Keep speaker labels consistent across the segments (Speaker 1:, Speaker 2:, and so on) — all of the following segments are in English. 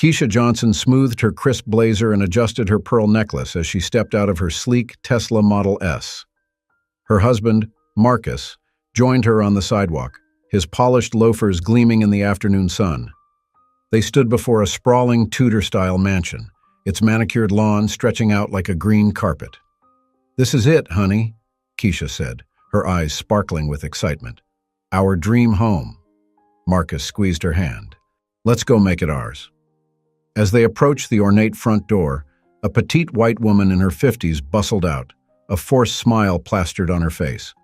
Speaker 1: Keisha Johnson smoothed her crisp blazer and adjusted her pearl necklace as she stepped out of her sleek Tesla Model S. Her husband, Marcus, joined her on the sidewalk, his polished loafers gleaming in the afternoon sun. They stood before a sprawling Tudor-style mansion, its manicured lawn stretching out like a green carpet. "This is it, honey," Keisha said, her eyes sparkling with excitement. "Our dream home." Marcus squeezed her hand. "Let's go make it ours." As they approached the ornate front door, a petite white woman in her 50s bustled out, a forced smile plastered on her face.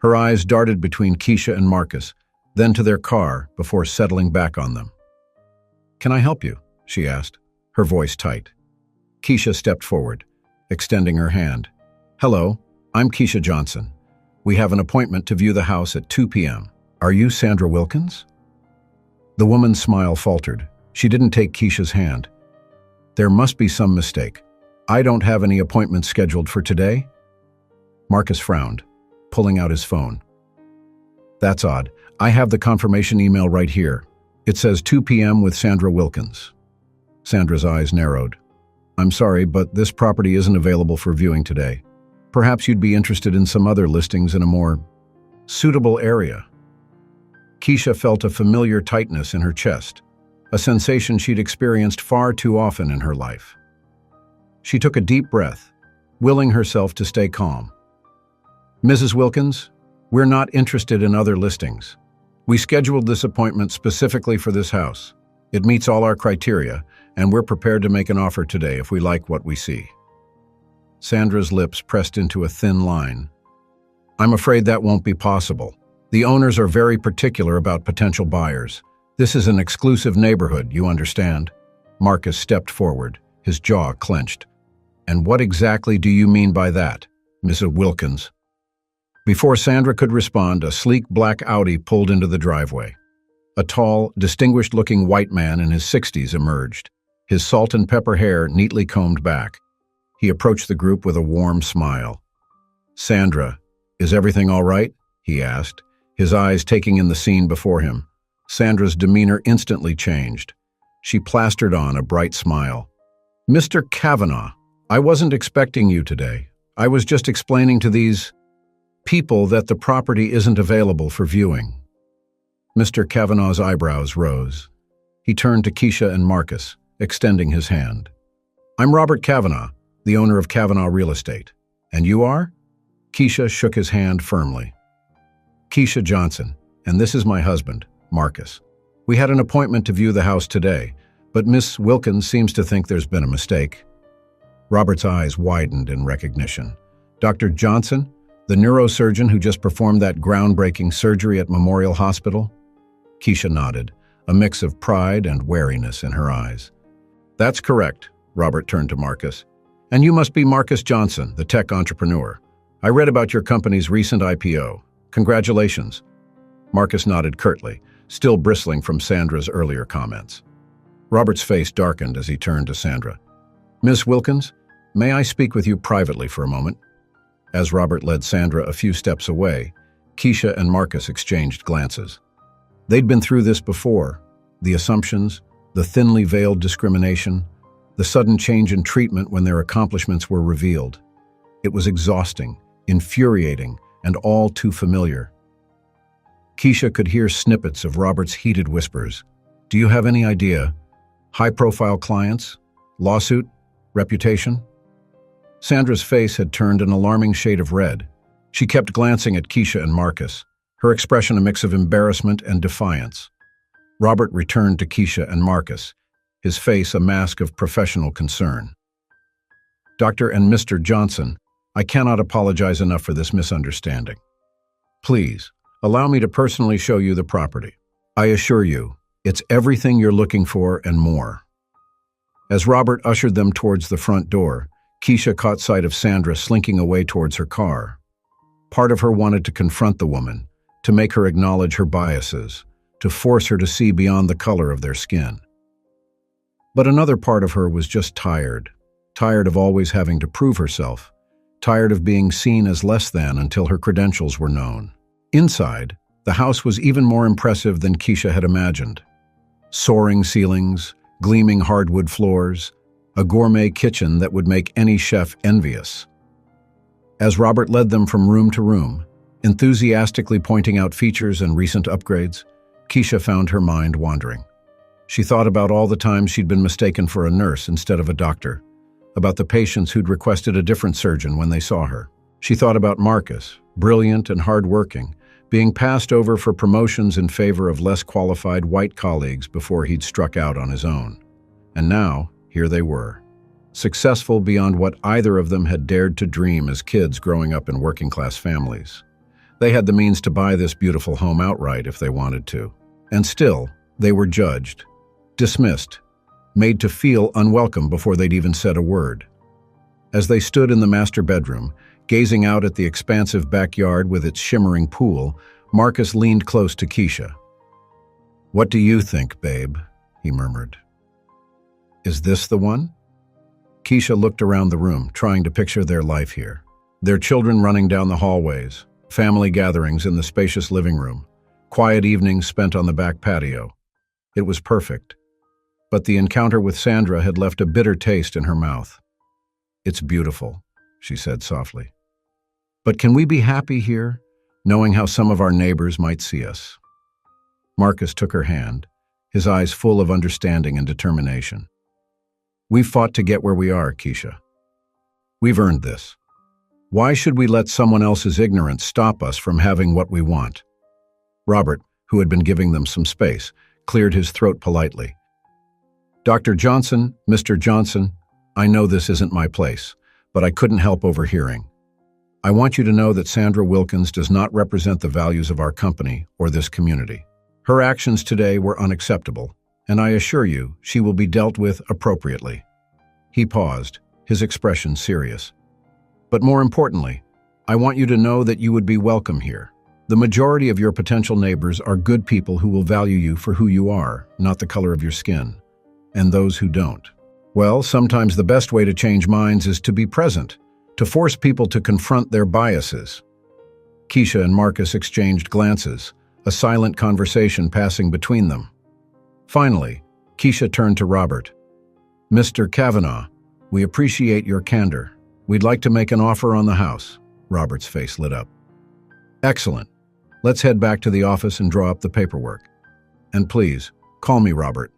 Speaker 1: Her eyes darted between Keisha and Marcus, then to their car before settling back on them. "Can I help you?" she asked, her voice tight. Keisha stepped forward, extending her hand. "Hello, I'm Keisha Johnson. We have an appointment to view the house at 2 p.m. Are you Sandra Wilkins?" The woman's smile faltered. She didn't take Keisha's hand. "There must be some mistake. I don't have any appointments scheduled for today." Marcus frowned, pulling out his phone. "That's odd. I have the confirmation email right here. It says 2 p.m. with Sandra Wilkins." Sandra's eyes narrowed. "I'm sorry, but this property isn't available for viewing today. Perhaps you'd be interested in some other listings in a more suitable area." Keisha felt a familiar tightness in her chest, a sensation she'd experienced far too often in her life. She took a deep breath, willing herself to stay calm. "Mrs. Wilkins, we're not interested in other listings. We scheduled this appointment specifically for this house. It meets all our criteria, and we're prepared to make an offer today if we like what we see." Sandra's lips pressed into a thin line. "I'm afraid that won't be possible. The owners are very particular about potential buyers. This is an exclusive neighborhood, you understand?" Marcus stepped forward, his jaw clenched. "And what exactly do you mean by that, Mrs. Wilkins?" Before Sandra could respond, a sleek black Audi pulled into the driveway. A tall, distinguished-looking white man in his 60s emerged, his salt and pepper hair neatly combed back. He approached the group with a warm smile. "Sandra, is everything all right?" he asked, his eyes taking in the scene before him. Sandra's demeanor instantly changed. She plastered on a bright smile. "Mr. Kavanaugh, I wasn't expecting you today. I was just explaining to these people that the property isn't available for viewing." Mr. Kavanaugh's eyebrows rose. He turned to Keisha and Marcus, extending his hand. "I'm Robert Kavanaugh, the owner of Kavanaugh Real Estate. And you are?" Keisha shook his hand firmly. "Keisha Johnson, and this is my husband, Marcus. We had an appointment to view the house today, but Miss Wilkins seems to think there's been a mistake." Robert's eyes widened in recognition. "Dr. Johnson, the neurosurgeon who just performed that groundbreaking surgery at Memorial Hospital?" Keisha nodded, a mix of pride and wariness in her eyes. "That's correct," Robert turned to Marcus. "And you must be Marcus Johnson, the tech entrepreneur. I read about your company's recent IPO. Congratulations." Marcus nodded curtly, still bristling from Sandra's earlier comments. Robert's face darkened as he turned to Sandra. "Miss Wilkins, may I speak with you privately for a moment?" As Robert led Sandra a few steps away, Keisha and Marcus exchanged glances. They'd been through this before, the assumptions, the thinly veiled discrimination, the sudden change in treatment when their accomplishments were revealed. It was exhausting, infuriating, and all too familiar. Keisha could hear snippets of Robert's heated whispers. "Do you have any idea? High-profile clients? Lawsuit? Reputation?" Sandra's face had turned an alarming shade of red. She kept glancing at Keisha and Marcus, her expression a mix of embarrassment and defiance. Robert returned to Keisha and Marcus, his face a mask of professional concern. "Dr. and Mr. Johnson, I cannot apologize enough for this misunderstanding. Please, allow me to personally show you the property. I assure you, it's everything you're looking for and more." As Robert ushered them towards the front door, Keisha caught sight of Sandra slinking away towards her car. Part of her wanted to confront the woman, to make her acknowledge her biases, to force her to see beyond the color of their skin. But another part of her was just tired of always having to prove herself, tired of being seen as less than until her credentials were known. Inside, the house was even more impressive than Keisha had imagined. Soaring ceilings, gleaming hardwood floors, a gourmet kitchen that would make any chef envious. As Robert led them from room to room, enthusiastically pointing out features and recent upgrades, Keisha found her mind wandering. She thought about all the times she'd been mistaken for a nurse instead of a doctor, about the patients who'd requested a different surgeon when they saw her. She thought about Marcus, brilliant and hardworking, being passed over for promotions in favor of less qualified white colleagues before he'd struck out on his own. And now, here they were, successful beyond what either of them had dared to dream as kids growing up in working-class families. They had the means to buy this beautiful home outright if they wanted to. And still, they were judged, dismissed, made to feel unwelcome before they'd even said a word. As they stood in the master bedroom, gazing out at the expansive backyard with its shimmering pool, Marcus leaned close to Keisha. "What do you think, babe?" he murmured. "Is this the one?" Keisha looked around the room, trying to picture their life here. Their children running down the hallways, family gatherings in the spacious living room, quiet evenings spent on the back patio. It was perfect. But the encounter with Sandra had left a bitter taste in her mouth. "It's beautiful," she said softly. "But can we be happy here, knowing how some of our neighbors might see us?" Marcus took her hand, his eyes full of understanding and determination. "We've fought to get where we are, Keisha. We've earned this. Why should we let someone else's ignorance stop us from having what we want?" Robert, who had been giving them some space, cleared his throat politely. "Dr. Johnson, Mr. Johnson, I know this isn't my place, but I couldn't help overhearing. I want you to know that Sandra Wilkins does not represent the values of our company or this community. Her actions today were unacceptable, and I assure you she will be dealt with appropriately." He paused, his expression serious. "But more importantly, I want you to know that you would be welcome here. The majority of your potential neighbors are good people who will value you for who you are, not the color of your skin. And those who don't, well, sometimes the best way to change minds is to be present, to force people to confront their biases." Keisha and Marcus exchanged glances, a silent conversation passing between them. Finally, Keisha turned to Robert. "Mr. Kavanaugh, we appreciate your candor. We'd like to make an offer on the house." Robert's face lit up. "Excellent. Let's head back to the office and draw up the paperwork. And please, call me Robert."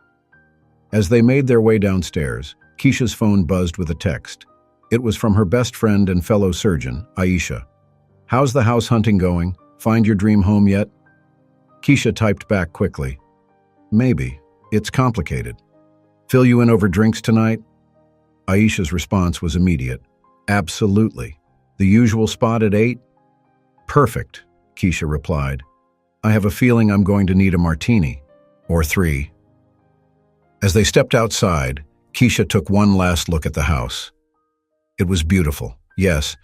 Speaker 1: As they made their way downstairs, Keisha's phone buzzed with a text. It was from her best friend and fellow surgeon, Aisha. "How's the house hunting going? Find your dream home yet?" Keisha typed back quickly. "Maybe. It's complicated. Fill you in over drinks tonight?" Aisha's response was immediate. "Absolutely. The usual spot at 8? "Perfect," Keisha replied. "I have a feeling I'm going to need a martini. Or 3. As they stepped outside, Keisha took one last look at the house. It was beautiful, yes,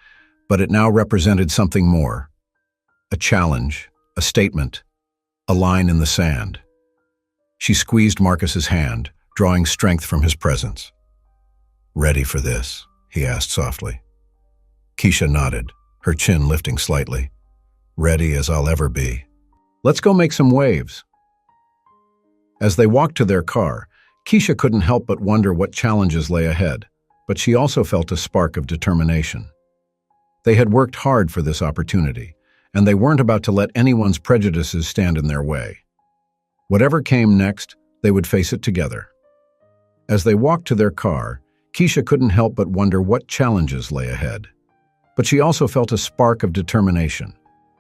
Speaker 1: but it now represented something more. A challenge, a statement, a line in the sand. She squeezed Marcus's hand, drawing strength from his presence. "Ready for this?" he asked softly. Keisha nodded, her chin lifting slightly. "Ready as I'll ever be. Let's go make some waves." As they walked to their car, Keisha couldn't help but wonder what challenges lay ahead, but she also felt a spark of determination. They had worked hard for this opportunity, and they weren't about to let anyone's prejudices stand in their way. Whatever came next, they would face it together. As they walked to their car, Keisha couldn't help but wonder what challenges lay ahead. But she also felt a spark of determination.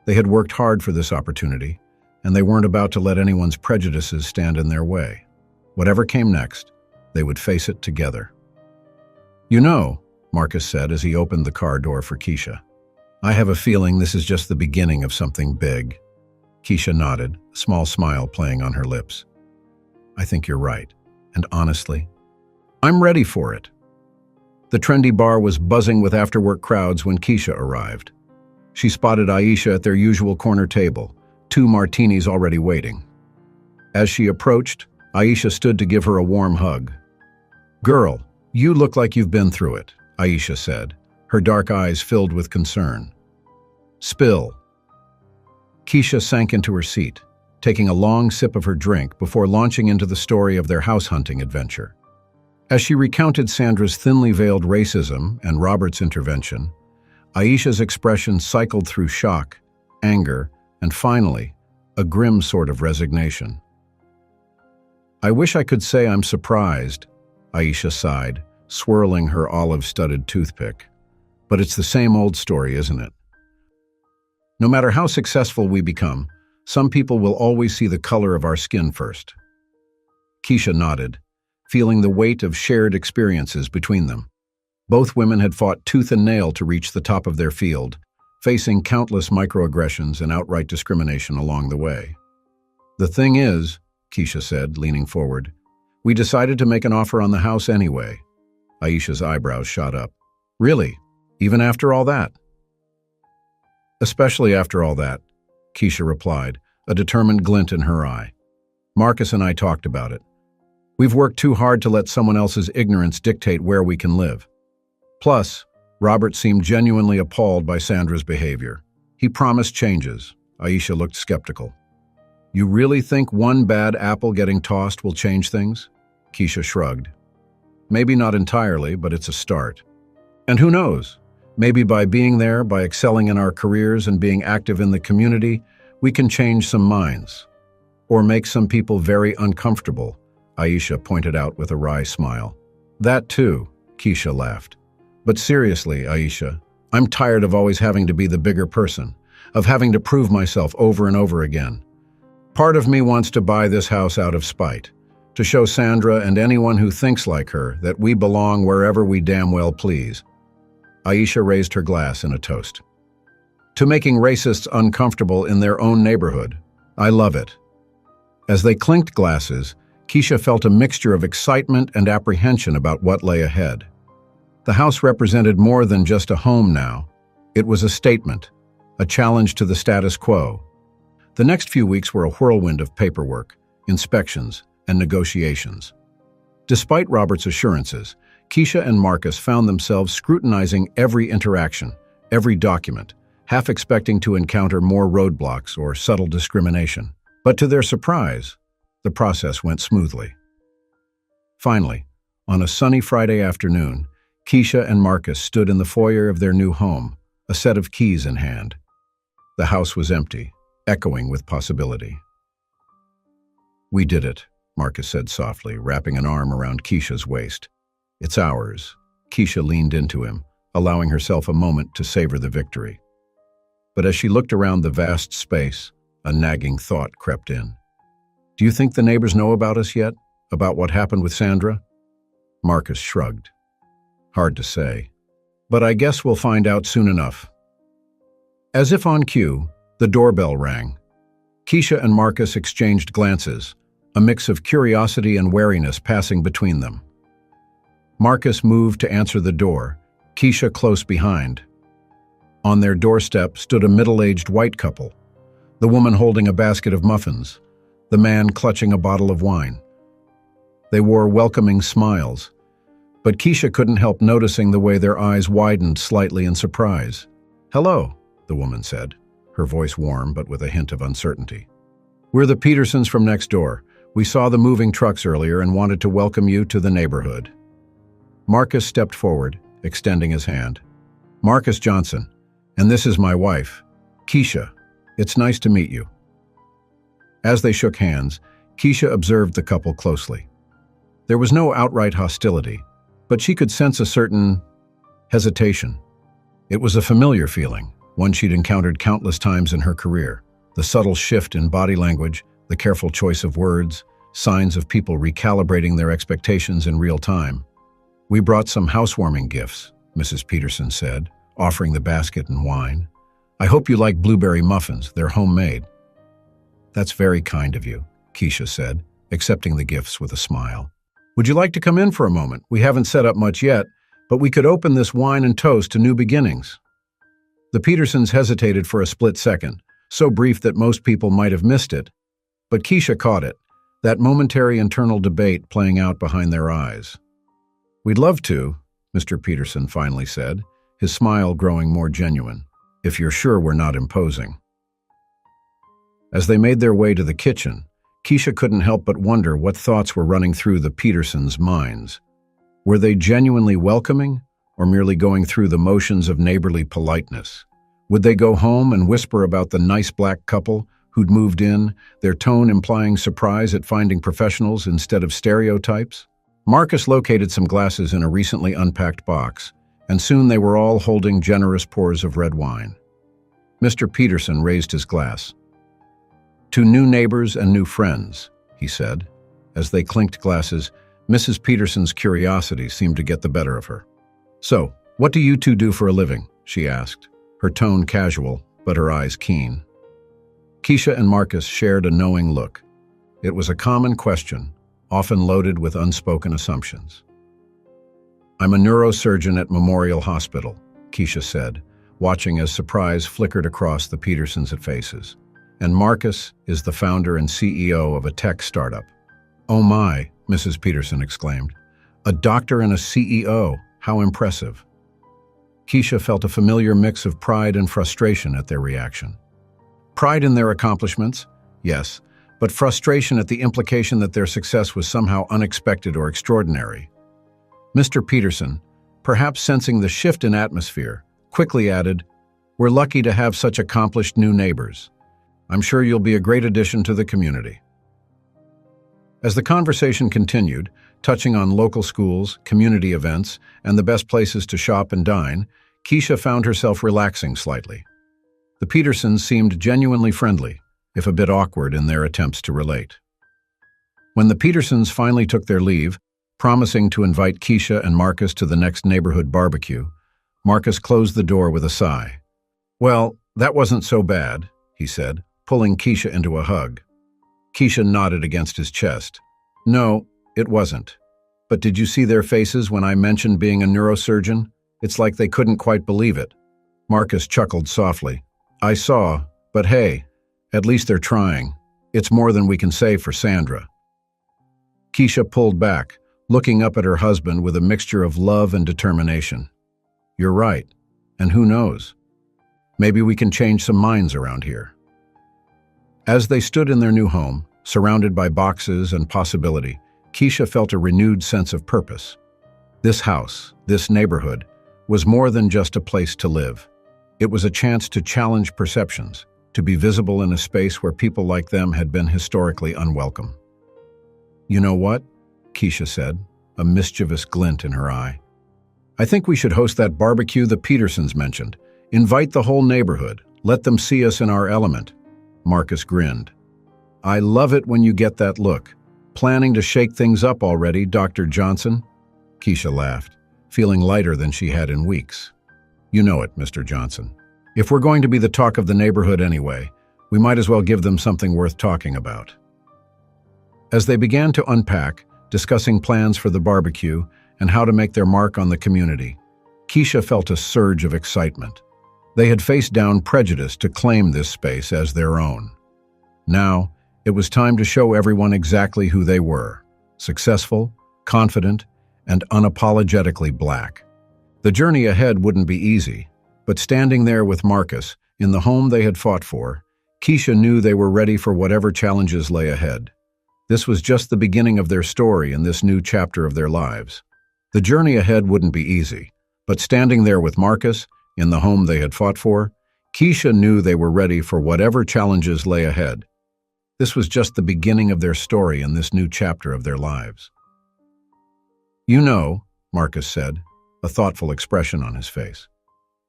Speaker 1: They had worked hard for this opportunity, and they weren't about to let anyone's prejudices stand in their way. Whatever came next, they would face it together. "You know," Marcus said as he opened the car door for Keisha, "I have a feeling this is just the beginning of something big." Keisha nodded, a small smile playing on her lips. "I think you're right, and honestly, I'm ready for it." The trendy bar was buzzing with after-work crowds when Keisha arrived. She spotted Aisha at their usual corner table, 2 martinis already waiting. As she approached, Aisha stood to give her a warm hug. "Girl, you look like you've been through it," Aisha said, her dark eyes filled with concern. "Spill." Keisha sank into her seat, taking a long sip of her drink before launching into the story of their house hunting adventure. As she recounted Sandra's thinly veiled racism and Robert's intervention, Aisha's expression cycled through shock, anger, and finally, a grim sort of resignation. "I wish I could say I'm surprised," Aisha sighed, swirling her olive-studded toothpick. "But it's the same old story, isn't it? No matter how successful we become, some people will always see the color of our skin first." Keisha nodded, feeling the weight of shared experiences between them. Both women had fought tooth and nail to reach the top of their field, facing countless microaggressions and outright discrimination along the way. "The thing is," Keisha said, leaning forward, "we decided to make an offer on the house anyway." Aisha's eyebrows shot up. "Really? Even after all that?" "Especially after all that," Keisha replied, a determined glint in her eye. "Marcus and I talked about it. We've worked too hard to let someone else's ignorance dictate where we can live. Plus, Robert seemed genuinely appalled by Sandra's behavior. He promised changes." Aisha looked skeptical. "You really think one bad apple getting tossed will change things?" Keisha shrugged. "Maybe not entirely, but it's a start. And who knows? Maybe by being there, by excelling in our careers and being active in the community, we can change some minds. Or make some people very uncomfortable," Aisha pointed out with a wry smile. "That too," Keisha laughed. "But seriously, Aisha, I'm tired of always having to be the bigger person, of having to prove myself over and over again. Part of me wants to buy this house out of spite, to show Sandra and anyone who thinks like her that we belong wherever we damn well please." Aisha raised her glass in a toast. "To making racists uncomfortable in their own neighborhood. I love it." As they clinked glasses, Keisha felt a mixture of excitement and apprehension about what lay ahead. The house represented more than just a home now. It was a statement, a challenge to the status quo. The next few weeks were a whirlwind of paperwork, inspections, and negotiations. Despite Robert's assurances, Keisha and Marcus found themselves scrutinizing every interaction, every document, half expecting to encounter more roadblocks or subtle discrimination. But to their surprise, the process went smoothly. Finally, on a sunny Friday afternoon, Keisha and Marcus stood in the foyer of their new home, a set of keys in hand. The house was empty, echoing with possibility. "We did it," Marcus said softly, wrapping an arm around Keisha's waist. "It's ours." Keisha leaned into him, allowing herself a moment to savor the victory. But as she looked around the vast space, a nagging thought crept in. "Do you think the neighbors know about us yet? About what happened with Sandra?" Marcus shrugged. "Hard to say. But I guess we'll find out soon enough." As if on cue, the doorbell rang. Keisha and Marcus exchanged glances, a mix of curiosity and wariness passing between them. Marcus moved to answer the door, Keisha close behind. On their doorstep stood a middle-aged white couple, the woman holding a basket of muffins, the man clutching a bottle of wine. They wore welcoming smiles, but Keisha couldn't help noticing the way their eyes widened slightly in surprise. "Hello," the woman said, her voice warm but with a hint of uncertainty. "We're the Petersons from next door. We saw the moving trucks earlier and wanted to welcome you to the neighborhood." Marcus stepped forward, extending his hand. "Marcus Johnson, and this is my wife, Keisha. It's nice to meet you." As they shook hands, Keisha observed the couple closely. There was no outright hostility, but she could sense a certain hesitation. It was a familiar feeling, one she'd encountered countless times in her career. The subtle shift in body language, the careful choice of words, signs of people recalibrating their expectations in real time. "We brought some housewarming gifts," Mrs. Peterson said, offering the basket and wine. "I hope you like blueberry muffins. They're homemade." "That's very kind of you," Keisha said, accepting the gifts with a smile. "Would you like to come in for a moment? We haven't set up much yet, but we could open this wine and toast to new beginnings." The Petersons hesitated for a split second, so brief that most people might have missed it, but Keisha caught it, that momentary internal debate playing out behind their eyes. "We'd love to," Mr. Peterson finally said, his smile growing more genuine, "if you're sure we're not imposing." As they made their way to the kitchen, Keisha couldn't help but wonder what thoughts were running through the Petersons' minds. Were they genuinely welcoming, or merely going through the motions of neighborly politeness? Would they go home and whisper about the nice black couple who'd moved in, their tone implying surprise at finding professionals instead of stereotypes? Marcus located some glasses in a recently unpacked box, and soon they were all holding generous pours of red wine. Mr. Peterson raised his glass. "To new neighbors and new friends," he said. As they clinked glasses, Mrs. Peterson's curiosity seemed to get the better of her. "So, what do you two do for a living?" she asked, her tone casual, but her eyes keen. Keisha and Marcus shared a knowing look. It was a common question, often loaded with unspoken assumptions. "I'm a neurosurgeon at Memorial Hospital," Keisha said, watching as surprise flickered across the Petersons' faces. "And Marcus is the founder and CEO of a tech startup." "Oh my," Mrs. Peterson exclaimed. "A doctor and a CEO, how impressive." Keisha felt a familiar mix of pride and frustration at their reaction. Pride in their accomplishments, yes, but frustration at the implication that their success was somehow unexpected or extraordinary. Mr. Peterson, perhaps sensing the shift in atmosphere, quickly added, "We're lucky to have such accomplished new neighbors. I'm sure you'll be a great addition to the community." As the conversation continued, touching on local schools, community events, and the best places to shop and dine, Keisha found herself relaxing slightly. The Petersons seemed genuinely friendly, if a bit awkward in their attempts to relate. When the Petersons finally took their leave, promising to invite Keisha and Marcus to the next neighborhood barbecue, Marcus closed the door with a sigh. "Well, that wasn't so bad," he said, pulling Keisha into a hug. Keisha nodded against his chest. "No, it wasn't. But did you see their faces when I mentioned being a neurosurgeon? It's like they couldn't quite believe it." Marcus chuckled softly. "I saw, but hey, at least they're trying. It's more than we can say for Sandra." Keisha pulled back, looking up at her husband with a mixture of love and determination. "You're right, and who knows? Maybe we can change some minds around here." As they stood in their new home, surrounded by boxes and possibility, Keisha felt a renewed sense of purpose. This house, this neighborhood, was more than just a place to live. It was a chance to challenge perceptions, to be visible in a space where people like them had been historically unwelcome. "You know what?" Keisha said, a mischievous glint in her eye. "I think we should host that barbecue the Petersons mentioned. Invite the whole neighborhood. Let them see us in our element." Marcus grinned. "I love it when you get that look. Planning to shake things up already, Dr. Johnson?" Keisha laughed, feeling lighter than she had in weeks. "You know it, Mr. Johnson. If we're going to be the talk of the neighborhood anyway, we might as well give them something worth talking about." As they began to unpack, discussing plans for the barbecue and how to make their mark on the community, Keisha felt a surge of excitement. They had faced down prejudice to claim this space as their own. Now, it was time to show everyone exactly who they were: successful, confident, and unapologetically black. The journey ahead wouldn't be easy, but standing there with Marcus, in the home they had fought for, Keisha knew they were ready for whatever challenges lay ahead. This was just the beginning of their story in this new chapter of their lives. The journey ahead wouldn't be easy, but standing there with Marcus, in the home they had fought for, Keisha knew they were ready for whatever challenges lay ahead. This was just the beginning of their story in this new chapter of their lives. "You know," Marcus said, a thoughtful expression on his face,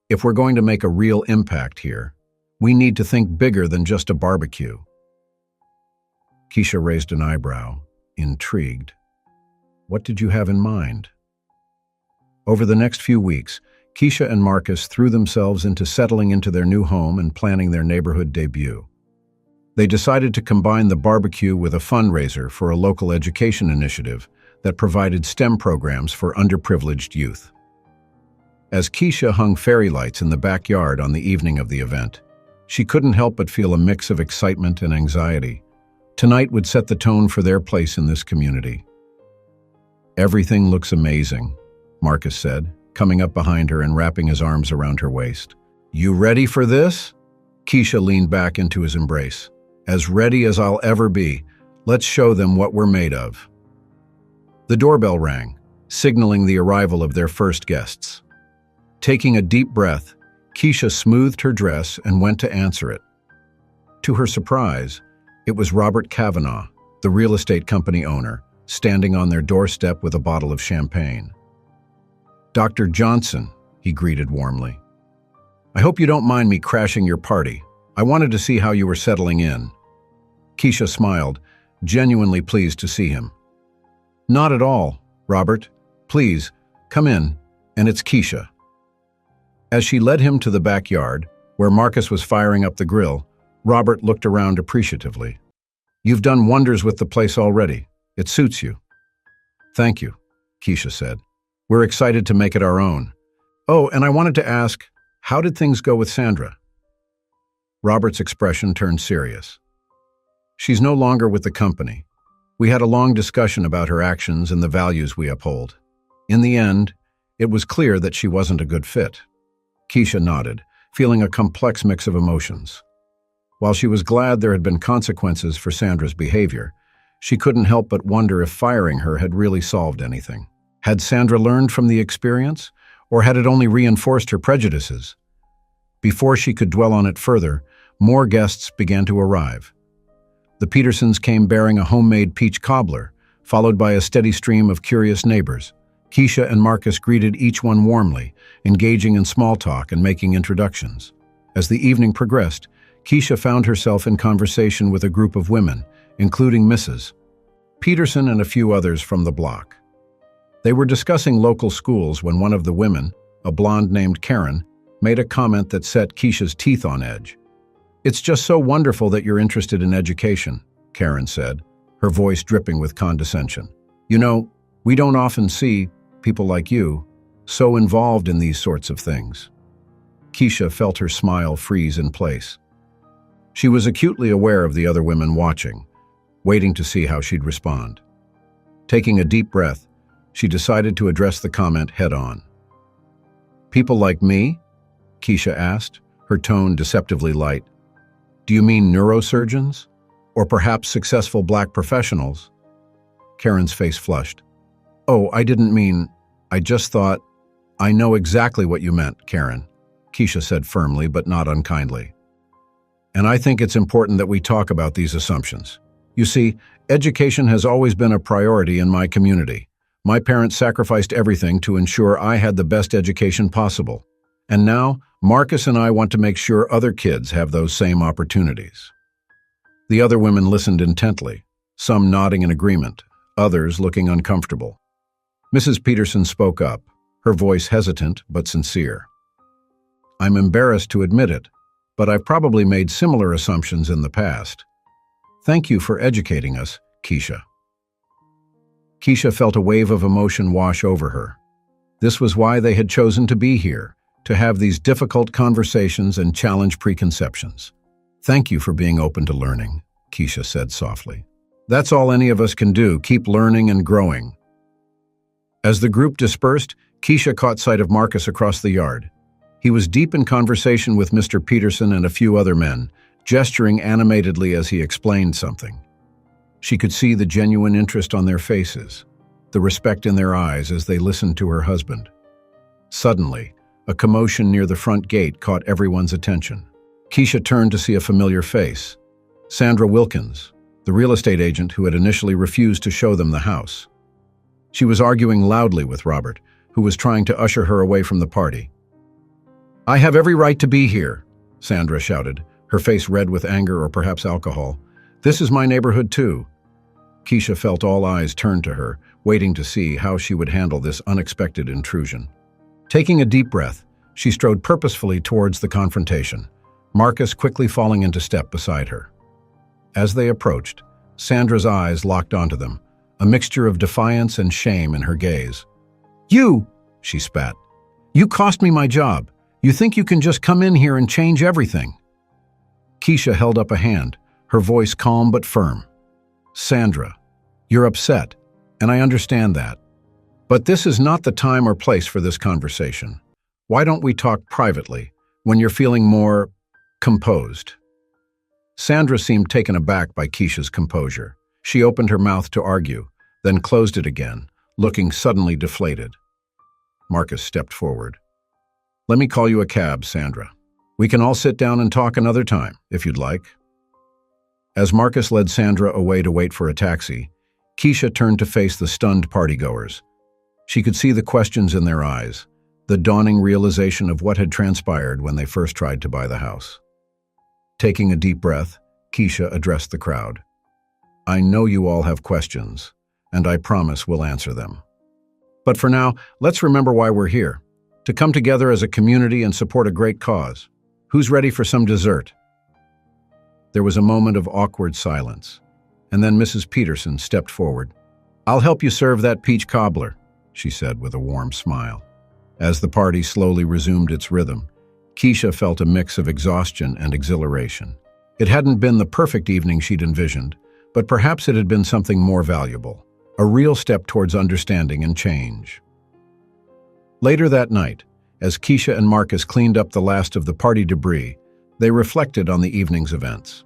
Speaker 1: "if we're going to make a real impact here, we need to think bigger than just a barbecue." Keisha raised an eyebrow, intrigued. "What did you have in mind?" Over the next few weeks, Keisha and Marcus threw themselves into settling into their new home and planning their neighborhood debut. They decided to combine the barbecue with a fundraiser for a local education initiative that provided STEM programs for underprivileged youth. As Keisha hung fairy lights in the backyard on the evening of the event, she couldn't help but feel a mix of excitement and anxiety. Tonight would set the tone for their place in this community. "Everything looks amazing," Marcus said, coming up behind her and wrapping his arms around her waist. "You ready for this?" Keisha leaned back into his embrace. As ready as I'll ever be. Let's show them what we're made of. The doorbell rang, signaling the arrival of their first guests. Taking a deep breath, Keisha smoothed her dress and went to answer it. To her surprise, it was Robert Kavanaugh, the real estate company owner, standing on their doorstep with a bottle of champagne. "Dr. Johnson," he greeted warmly. "I hope you don't mind me crashing your party. I wanted to see how you were settling in." Keisha smiled, genuinely pleased to see him. "Not at all, Robert. Please, come in, and it's Keisha." As she led him to the backyard, where Marcus was firing up the grill, Robert looked around appreciatively. "You've done wonders with the place already. It suits you." "Thank you," Keisha said. "We're excited to make it our own. Oh, and I wanted to ask, how did things go with Sandra?" Robert's expression turned serious. "She's no longer with the company. We had a long discussion about her actions and the values we uphold. In the end, it was clear that she wasn't a good fit." Keisha nodded, feeling a complex mix of emotions. While she was glad there had been consequences for Sandra's behavior, she couldn't help but wonder if firing her had really solved anything. Had Sandra learned from the experience, or had it only reinforced her prejudices? Before she could dwell on it further, more guests began to arrive. The Petersons came bearing a homemade peach cobbler, followed by a steady stream of curious neighbors. Keisha and Marcus greeted each one warmly, engaging in small talk and making introductions. As the evening progressed, Keisha found herself in conversation with a group of women, including Mrs. Peterson and a few others from the block. They were discussing local schools when one of the women, a blonde named Karen, made a comment that set Keisha's teeth on edge. "It's just so wonderful that you're interested in education," Karen said, her voice dripping with condescension. "You know, we don't often see people like you so involved in these sorts of things." Keisha felt her smile freeze in place. She was acutely aware of the other women watching, waiting to see how she'd respond. Taking a deep breath, she decided to address the comment head-on. "People like me?" Keisha asked, her tone deceptively light. "Do you mean neurosurgeons? Or perhaps successful black professionals?" Karen's face flushed. "Oh, I didn't mean, I just thought—" "I know exactly what you meant, Karen," Keisha said firmly but not unkindly. "And I think it's important that we talk about these assumptions. You see, education has always been a priority in my community. My parents sacrificed everything to ensure I had the best education possible. And now, Marcus and I want to make sure other kids have those same opportunities." The other women listened intently, some nodding in agreement, others looking uncomfortable. Mrs. Peterson spoke up, her voice hesitant but sincere. "I'm embarrassed to admit it, but I've probably made similar assumptions in the past. Thank you for educating us, Keisha." Keisha felt a wave of emotion wash over her. This was why they had chosen to be here, to have these difficult conversations and challenge preconceptions. "Thank you for being open to learning," Keisha said softly. "That's all any of us can do, keep learning and growing." As the group dispersed, Keisha caught sight of Marcus across the yard. He was deep in conversation with Mr. Peterson and a few other men, gesturing animatedly as he explained something. She could see the genuine interest on their faces, the respect in their eyes as they listened to her husband. Suddenly, a commotion near the front gate caught everyone's attention. Keisha turned to see a familiar face, Sandra Wilkins, the real estate agent who had initially refused to show them the house. She was arguing loudly with Robert, who was trying to usher her away from the party. "I have every right to be here," Sandra shouted, her face red with anger or perhaps alcohol. "This is my neighborhood too." Keisha felt all eyes turned to her, waiting to see how she would handle this unexpected intrusion. Taking a deep breath, she strode purposefully towards the confrontation, Marcus quickly falling into step beside her. As they approached, Sandra's eyes locked onto them, a mixture of defiance and shame in her gaze. "You!" she spat. "You cost me my job. You think you can just come in here and change everything?" Keisha held up a hand, her voice calm but firm. "Sandra, you're upset, and I understand that. But this is not the time or place for this conversation. Why don't we talk privately, when you're feeling more composed?" Sandra seemed taken aback by Keisha's composure. She opened her mouth to argue, then closed it again, looking suddenly deflated. Marcus stepped forward. "Let me call you a cab, Sandra. We can all sit down and talk another time, if you'd like." As Marcus led Sandra away to wait for a taxi, Keisha turned to face the stunned partygoers. She could see the questions in their eyes, the dawning realization of what had transpired when they first tried to buy the house. Taking a deep breath, Keisha addressed the crowd. "I know you all have questions, and I promise we'll answer them. But for now, let's remember why we're here, to come together as a community and support a great cause. Who's ready for some dessert?" There was a moment of awkward silence, and then Mrs. Peterson stepped forward. "I'll help you serve that peach cobbler," she said with a warm smile. As the party slowly resumed its rhythm, Keisha felt a mix of exhaustion and exhilaration. It hadn't been the perfect evening she'd envisioned, but perhaps it had been something more valuable, a real step towards understanding and change. Later that night, as Keisha and Marcus cleaned up the last of the party debris, they reflected on the evening's events.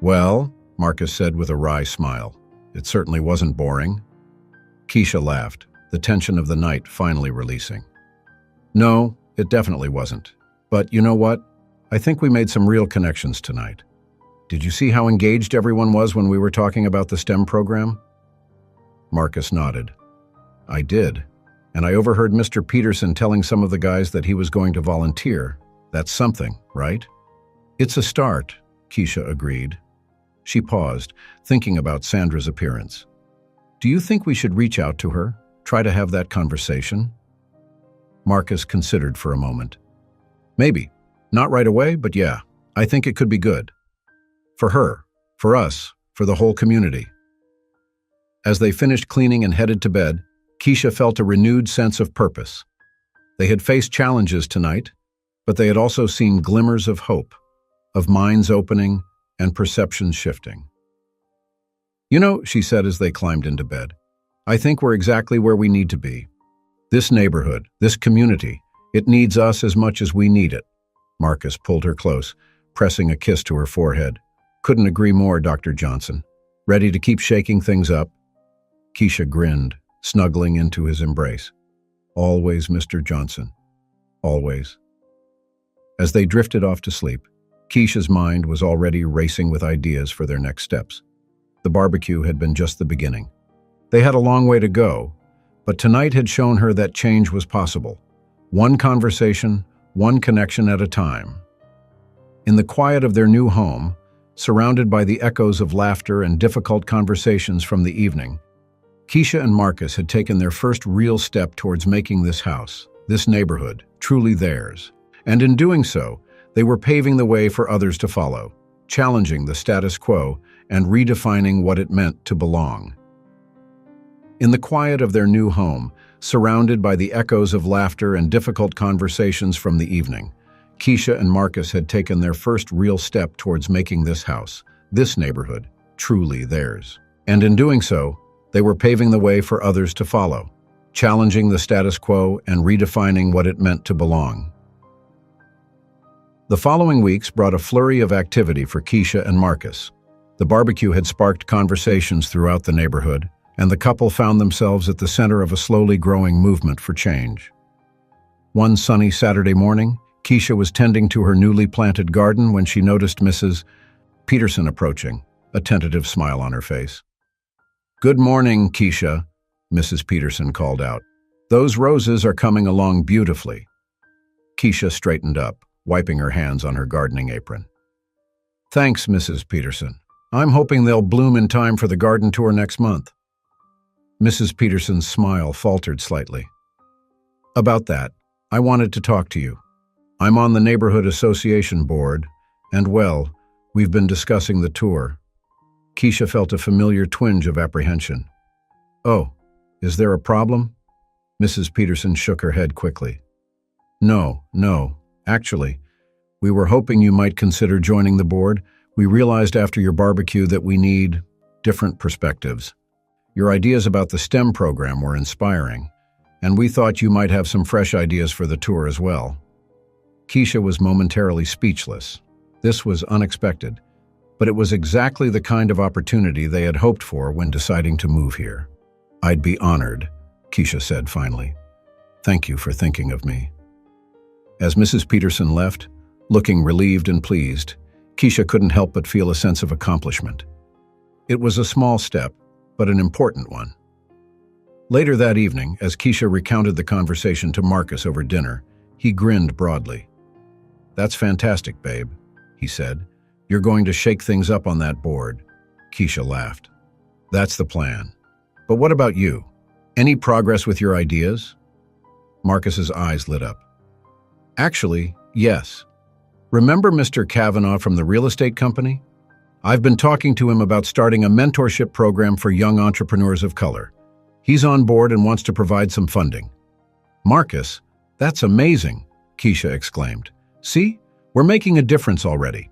Speaker 1: "Well," Marcus said with a wry smile, "it certainly wasn't boring." Keisha laughed, the tension of the night finally releasing. "No, it definitely wasn't. But you know what? I think we made some real connections tonight. Did you see how engaged everyone was when we were talking about the STEM program?" Marcus nodded. "I did. And I overheard Mr. Peterson telling some of the guys that he was going to volunteer. That's something, right?" "It's a start," Keisha agreed. She paused, thinking about Sandra's appearance. "Do you think we should reach out to her, try to have that conversation?" Marcus considered for a moment. "Maybe. Not right away, but yeah, I think it could be good. For her, for us, for the whole community." As they finished cleaning and headed to bed, Keisha felt a renewed sense of purpose. They had faced challenges tonight, but they had also seen glimmers of hope, of minds opening and perceptions shifting. "You know," she said as they climbed into bed, "I think we're exactly where we need to be. This neighborhood, this community, it needs us as much as we need it." Marcus pulled her close, pressing a kiss to her forehead. "Couldn't agree more, Dr. Johnson. Ready to keep shaking things up?" Keisha grinned, snuggling into his embrace. "Always, Mr. Johnson. Always." As they drifted off to sleep, Keisha's mind was already racing with ideas for their next steps. The barbecue had been just the beginning. They had a long way to go, but tonight had shown her that change was possible. One conversation, one connection at a time. In the quiet of their new home, surrounded by the echoes of laughter and difficult conversations from the evening, Keisha and Marcus had taken their first real step towards making this house, this neighborhood, truly theirs. And in doing so, they were paving the way for others to follow, challenging the status quo and redefining what it meant to belong. In the quiet of their new home, surrounded by the echoes of laughter and difficult conversations from the evening, Keisha and Marcus had taken their first real step towards making this house, this neighborhood, truly theirs. And in doing so, they were paving the way for others to follow, challenging the status quo and redefining what it meant to belong. The following weeks brought a flurry of activity for Keisha and Marcus. The barbecue had sparked conversations throughout the neighborhood, and the couple found themselves at the center of a slowly growing movement for change. One sunny Saturday morning, Keisha was tending to her newly planted garden when she noticed Mrs. Peterson approaching, a tentative smile on her face. "Good morning, Keisha," Mrs. Peterson called out. "Those roses are coming along beautifully." Keisha straightened up, wiping her hands on her gardening apron. "Thanks, Mrs. Peterson. I'm hoping they'll bloom in time for the garden tour next month." Mrs. Peterson's smile faltered slightly. "About that, I wanted to talk to you. I'm on the Neighborhood Association board, and well, we've been discussing the tour." Keisha felt a familiar twinge of apprehension. "Oh, is there a problem?" Mrs. Peterson shook her head quickly. No. Actually, we were hoping you might consider joining the board. We realized after your barbecue that we need different perspectives. Your ideas about the STEM program were inspiring, and we thought you might have some fresh ideas for the tour as well." Keisha was momentarily speechless. This was unexpected, but it was exactly the kind of opportunity they had hoped for when deciding to move here. "I'd be honored," Keisha said finally. "Thank you for thinking of me." As Mrs. Peterson left, looking relieved and pleased, Keisha couldn't help but feel a sense of accomplishment. It was a small step, but an important one. Later that evening, as Keisha recounted the conversation to Marcus over dinner, he grinned broadly. "That's fantastic, babe," he said. "You're going to shake things up on that board." Keisha laughed. "That's the plan. But what about you? Any progress with your ideas?" Marcus's eyes lit up. "Actually, yes. Remember Mr. Kavanaugh from the real estate company? I've been talking to him about starting a mentorship program for young entrepreneurs of color. He's on board and wants to provide some funding." "Marcus, that's amazing," Keisha exclaimed. "See, we're making a difference already."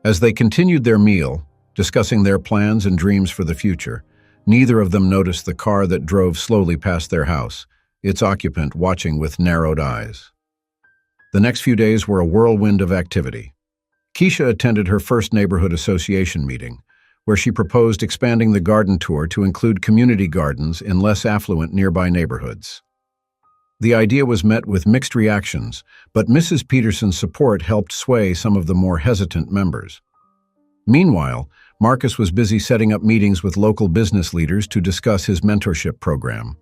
Speaker 1: As they continued their meal, discussing their plans and dreams for the future, neither of them noticed the car that drove slowly past their house, its occupant watching with narrowed eyes. The next few days were a whirlwind of activity. Keisha attended her first neighborhood association meeting, where she proposed expanding the garden tour to include community gardens in less affluent nearby neighborhoods. The idea was met with mixed reactions, but Mrs. Peterson's support helped sway some of the more hesitant members. Meanwhile, Marcus was busy setting up meetings with local business leaders to discuss his mentorship program.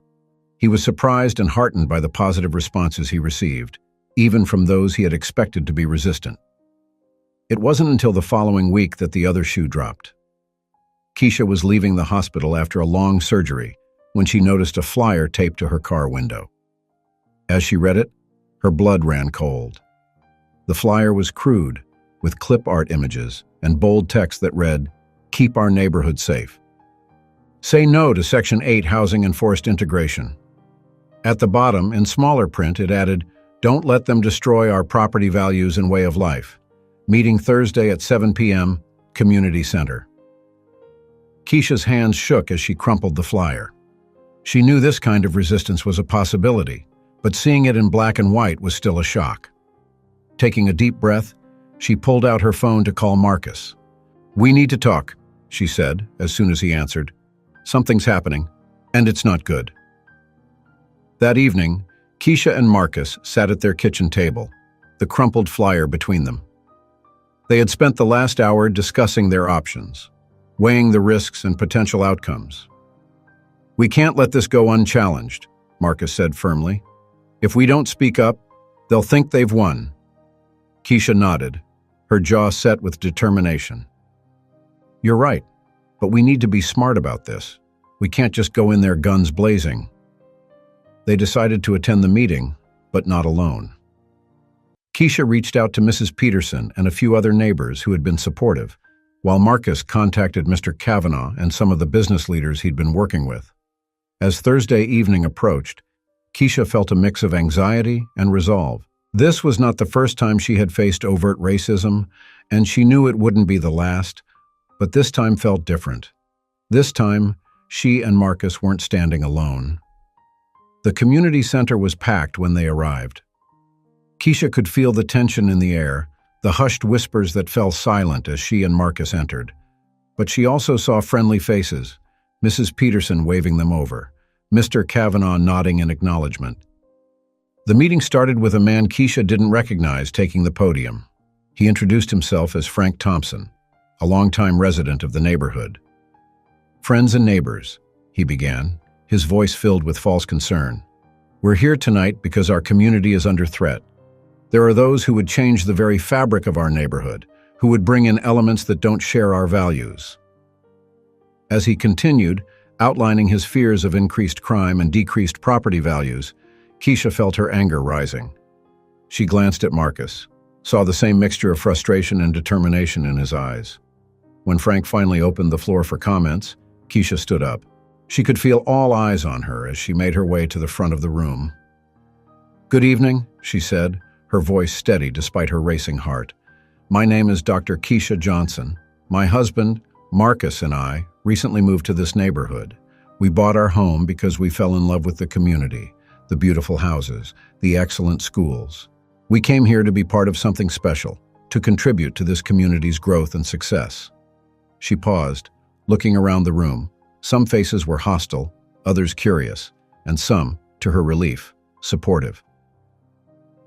Speaker 1: He was surprised and heartened by the positive responses he received, even from those he had expected to be resistant. It wasn't until the following week that the other shoe dropped. Keisha was leaving the hospital after a long surgery when she noticed a flyer taped to her car window. As she read it, her blood ran cold. The flyer was crude, with clip art images and bold text that read, "Keep our neighborhood safe. Say no to Section 8 housing and forced integration." At the bottom, in smaller print, it added, "Don't let them destroy our property values and way of life. Meeting Thursday at 7 p.m., Community Center." Keisha's hands shook as she crumpled the flyer. She knew this kind of resistance was a possibility, but seeing it in black and white was still a shock. Taking a deep breath, she pulled out her phone to call Marcus. "We need to talk," she said, as soon as he answered. "Something's happening, and it's not good." That evening, Keisha and Marcus sat at their kitchen table, the crumpled flyer between them. They had spent the last hour discussing their options, weighing the risks and potential outcomes. "We can't let this go unchallenged," Marcus said firmly. "If we don't speak up, they'll think they've won." Keisha nodded, her jaw set with determination. "You're right, but we need to be smart about this. We can't just go in there guns blazing." They decided to attend the meeting, but not alone. Keisha reached out to Mrs. Peterson and a few other neighbors who had been supportive, while Marcus contacted Mr. Kavanaugh and some of the business leaders he'd been working with. As Thursday evening approached, Keisha felt a mix of anxiety and resolve. This was not the first time she had faced overt racism, and she knew it wouldn't be the last, but this time felt different. This time, she and Marcus weren't standing alone. The community center was packed when they arrived. Keisha could feel the tension in the air, the hushed whispers that fell silent as she and Marcus entered. But she also saw friendly faces, Mrs. Peterson waving them over, Mr. Kavanaugh nodding in acknowledgement. The meeting started with a man Keisha didn't recognize taking the podium. He introduced himself as Frank Thompson, a longtime resident of the neighborhood. "Friends and neighbors," he began, his voice filled with false concern. "We're here tonight because our community is under threat. There are those who would change the very fabric of our neighborhood, who would bring in elements that don't share our values." As he continued, outlining his fears of increased crime and decreased property values, Keisha felt her anger rising. She glanced at Marcus, saw the same mixture of frustration and determination in his eyes. When Frank finally opened the floor for comments, Keisha stood up. She could feel all eyes on her as she made her way to the front of the room. "Good evening," she said, her voice steady despite her racing heart. "My name is Dr. Keisha Johnson. My husband, Marcus, and I recently moved to this neighborhood. We bought our home because we fell in love with the community, the beautiful houses, the excellent schools. We came here to be part of something special, to contribute to this community's growth and success." She paused, looking around the room. Some faces were hostile, others curious, and some, to her relief, supportive.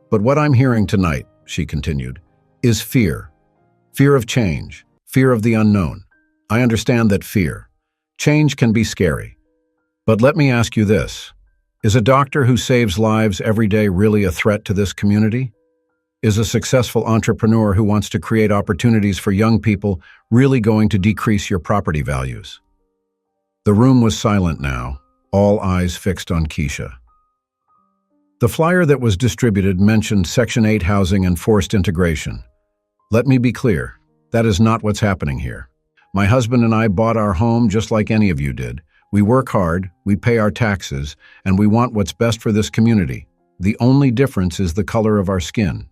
Speaker 1: "But what I'm hearing tonight," she continued, "is fear. Fear of change, fear of the unknown. I understand that fear. Change can be scary. But let me ask you this. Is a doctor who saves lives every day really a threat to this community? Is a successful entrepreneur who wants to create opportunities for young people really going to decrease your property values?" The room was silent now, all eyes fixed on Keisha. The flyer that was distributed mentioned Section 8 housing and forced integration. Let me be clear, that is not what's happening here. My husband and I bought our home just like any of you did. We work hard, we pay our taxes, and we want what's best for this community. The only difference is the color of our skin.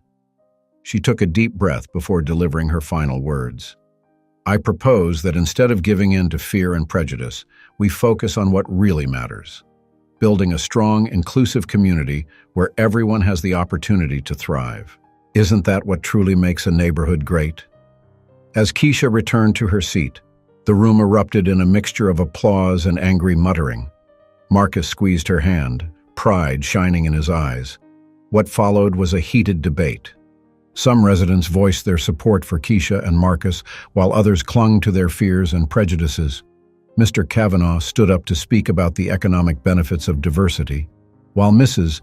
Speaker 1: She took a deep breath before delivering her final words. I propose that instead of giving in to fear and prejudice, we focus on what really matters. Building a strong, inclusive community where everyone has the opportunity to thrive. Isn't that what truly makes a neighborhood great? As Keisha returned to her seat, the room erupted in a mixture of applause and angry muttering. Marcus squeezed her hand, pride shining in his eyes. What followed was a heated debate. Some residents voiced their support for Keisha and Marcus, while others clung to their fears and prejudices. Mr. Kavanaugh stood up to speak about the economic benefits of diversity, while Mrs.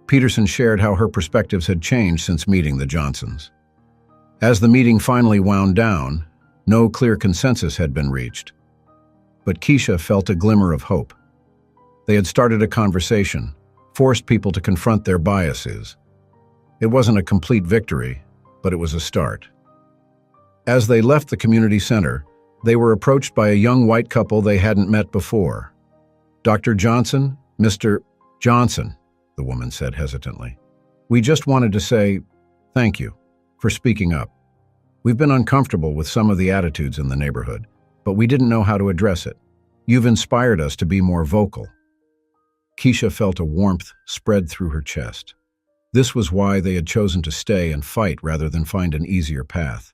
Speaker 1: Peterson shared how her perspectives had changed since meeting the Johnsons. As the meeting finally wound down, no clear consensus had been reached. But Keisha felt a glimmer of hope. They had started a conversation, forced people to confront their biases. It wasn't a complete victory, but it was a start. As they left the community center, they were approached by a young white couple they hadn't met before. "Dr. Johnson, Mr. Johnson," the woman said hesitantly. "We just wanted to say thank you for speaking up. We've been uncomfortable with some of the attitudes in the neighborhood, but we didn't know how to address it. You've inspired us to be more vocal." Keisha felt a warmth spread through her chest. This was why they had chosen to stay and fight rather than find an easier path.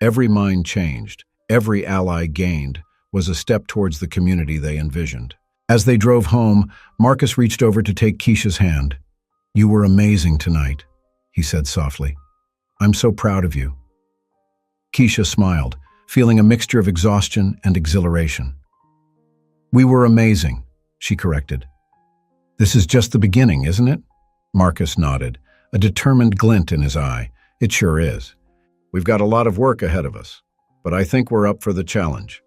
Speaker 1: Every mind changed, every ally gained, was a step towards the community they envisioned. As they drove home, Marcus reached over to take Keisha's hand. "You were amazing tonight," he said softly. "I'm so proud of you." Keisha smiled, feeling a mixture of exhaustion and exhilaration. "We were amazing," she corrected. "This is just the beginning, isn't it?" Marcus nodded, a determined glint in his eye. "It sure is. We've got a lot of work ahead of us, but I think we're up for the challenge."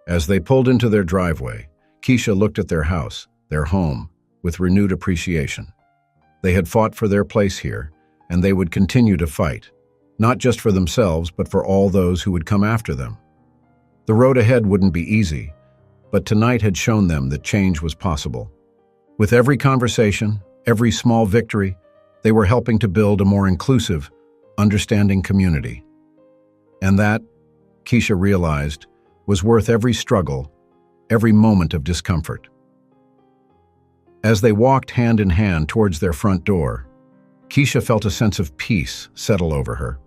Speaker 1: As they pulled into their driveway, Keisha looked at their house, their home, with renewed appreciation. They had fought for their place here, and they would continue to fight, not just for themselves, but for all those who would come after them. The road ahead wouldn't be easy, but tonight had shown them that change was possible. With every conversation, every small victory, they were helping to build a more inclusive, understanding community. And that, Keisha realized, was worth every struggle, every moment of discomfort. As they walked hand in hand towards their front door, Keisha felt a sense of peace settle over her.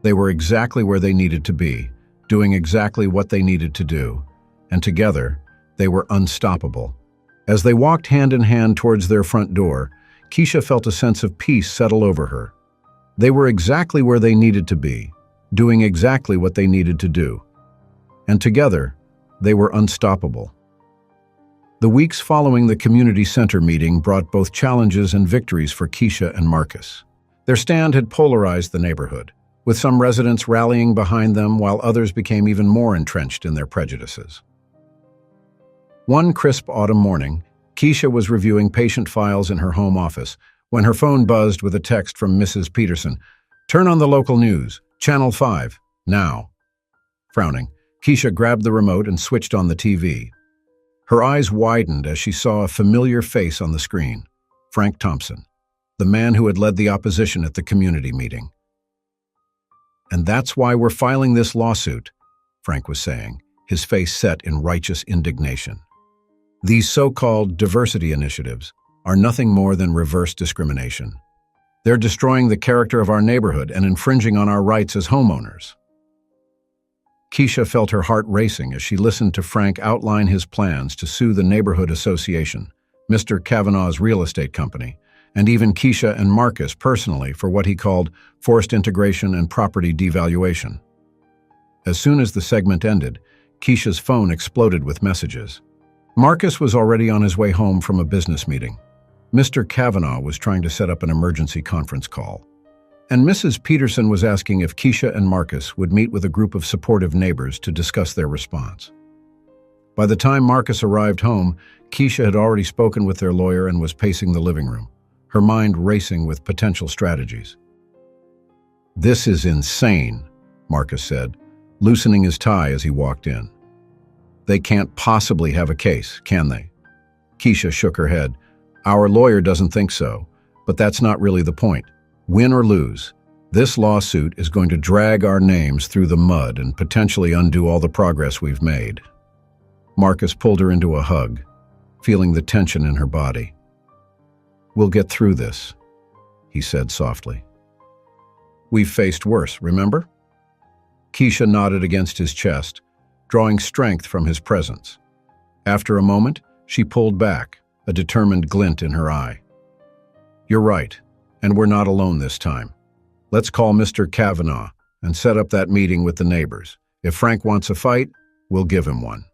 Speaker 1: They were exactly where they needed to be, doing exactly what they needed to do, and together, they were unstoppable. As they walked hand in hand towards their front door, Keisha felt a sense of peace settle over her. They were exactly where they needed to be, doing exactly what they needed to do. And together, they were unstoppable. The weeks following the community center meeting brought both challenges and victories for Keisha and Marcus. Their stand had polarized the neighborhood, with some residents rallying behind them while others became even more entrenched in their prejudices. One crisp autumn morning, Keisha was reviewing patient files in her home office when her phone buzzed with a text from Mrs. Peterson. "Turn on the local news, Channel 5, now." Frowning, Keisha grabbed the remote and switched on the TV. Her eyes widened as she saw a familiar face on the screen, Frank Thompson, the man who had led the opposition at the community meeting. "And that's why we're filing this lawsuit," Frank was saying, his face set in righteous indignation. "These so-called diversity initiatives are nothing more than reverse discrimination. They're destroying the character of our neighborhood and infringing on our rights as homeowners." Keisha felt her heart racing as she listened to Frank outline his plans to sue the neighborhood association, Mr. Kavanaugh's real estate company, and even Keisha and Marcus personally for what he called forced integration and property devaluation. As soon as the segment ended, Keisha's phone exploded with messages. Marcus was already on his way home from a business meeting. Mr. Kavanaugh was trying to set up an emergency conference call. And Mrs. Peterson was asking if Keisha and Marcus would meet with a group of supportive neighbors to discuss their response. By the time Marcus arrived home, Keisha had already spoken with their lawyer and was pacing the living room, her mind racing with potential strategies. "This is insane," Marcus said, loosening his tie as he walked in. "They can't possibly have a case, can they?" Keisha shook her head. "Our lawyer doesn't think so, but that's not really the point. Win or lose, this lawsuit is going to drag our names through the mud and potentially undo all the progress we've made." Marcus pulled her into a hug, feeling the tension in her body. "We'll get through this," he said softly. "We've faced worse, remember?" Keisha nodded against his chest, drawing strength from his presence. After a moment, she pulled back, a determined glint in her eye. "You're right. And we're not alone this time. Let's call Mr. Kavanaugh and set up that meeting with the neighbors. If Frank wants a fight, we'll give him one."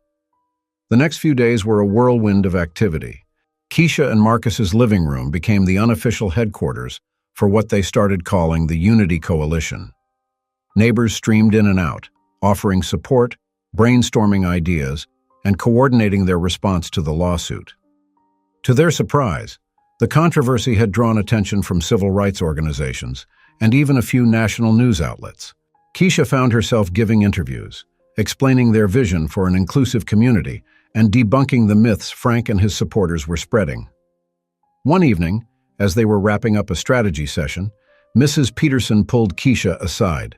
Speaker 1: The next few days were a whirlwind of activity. Keisha and Marcus's living room became the unofficial headquarters for what they started calling the Unity Coalition. Neighbors streamed in and out, offering support, brainstorming ideas, and coordinating their response to the lawsuit. To their surprise, the controversy had drawn attention from civil rights organizations and even a few national news outlets. Keisha found herself giving interviews, explaining their vision for an inclusive community and debunking the myths Frank and his supporters were spreading. One evening, as they were wrapping up a strategy session, Mrs. Peterson pulled Keisha aside.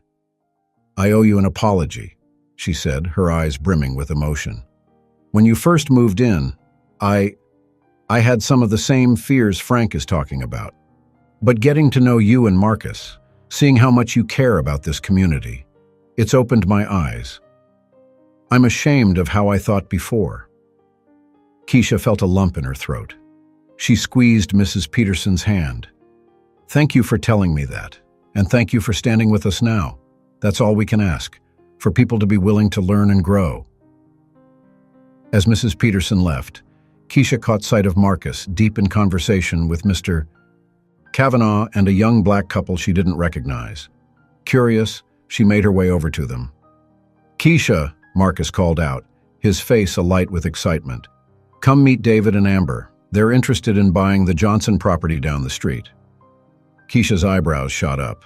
Speaker 1: "I owe you an apology," she said, her eyes brimming with emotion. "When you first moved in, I had some of the same fears Frank is talking about. But getting to know you and Marcus, seeing how much you care about this community, it's opened my eyes. I'm ashamed of how I thought before." Keisha felt a lump in her throat. She squeezed Mrs. Peterson's hand. "Thank you for telling me that, and thank you for standing with us now. That's all we can ask, for people to be willing to learn and grow." As Mrs. Peterson left, Keisha caught sight of Marcus, deep in conversation with Mr. Kavanaugh and a young black couple she didn't recognize. Curious, she made her way over to them. "Keisha," Marcus called out, his face alight with excitement. "Come meet David and Amber. They're interested in buying the Johnson property down the street." Keisha's eyebrows shot up.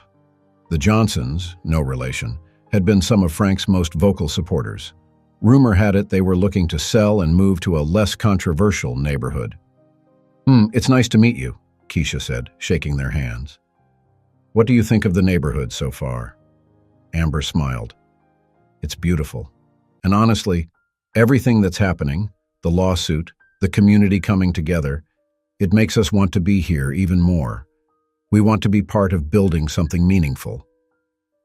Speaker 1: The Johnsons, no relation, had been some of Frank's most vocal supporters. Rumor had it they were looking to sell and move to a less controversial neighborhood. It's nice to meet you," Keisha said, shaking their hands. "What do you think of the neighborhood so far?" Amber smiled. "It's beautiful. And honestly, everything that's happening, the lawsuit, the community coming together, it makes us want to be here even more. We want to be part of building something meaningful."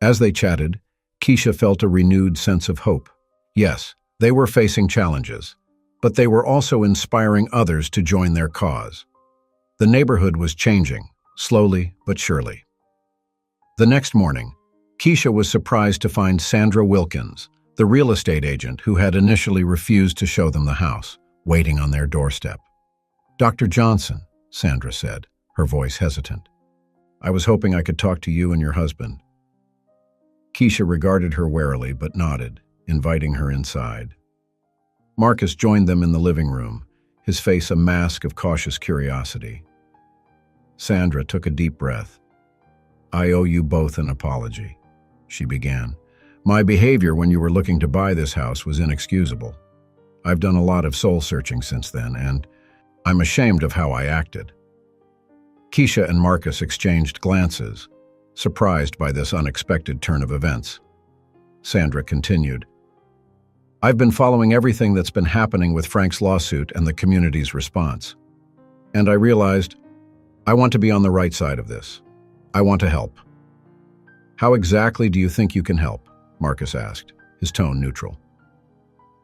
Speaker 1: As they chatted, Keisha felt a renewed sense of hope. Yes, they were facing challenges, but they were also inspiring others to join their cause. The neighborhood was changing, slowly but surely. The next morning, Keisha was surprised to find Sandra Wilkins, the real estate agent who had initially refused to show them the house, waiting on their doorstep. "Dr. Johnson," Sandra said, her voice hesitant. "I was hoping I could talk to you and your husband." Keisha regarded her warily but nodded, inviting her inside. Marcus joined them in the living room, his face a mask of cautious curiosity. Sandra took a deep breath. "I owe you both an apology," she began. "My behavior when you were looking to buy this house was inexcusable. I've done a lot of soul-searching since then, and I'm ashamed of how I acted." Keisha and Marcus exchanged glances, surprised by this unexpected turn of events. Sandra continued, "I've been following everything that's been happening with Frank's lawsuit and the community's response. And I realized I want to be on the right side of this. I want to help." "How exactly do you think you can help?" Marcus asked. his tone neutral.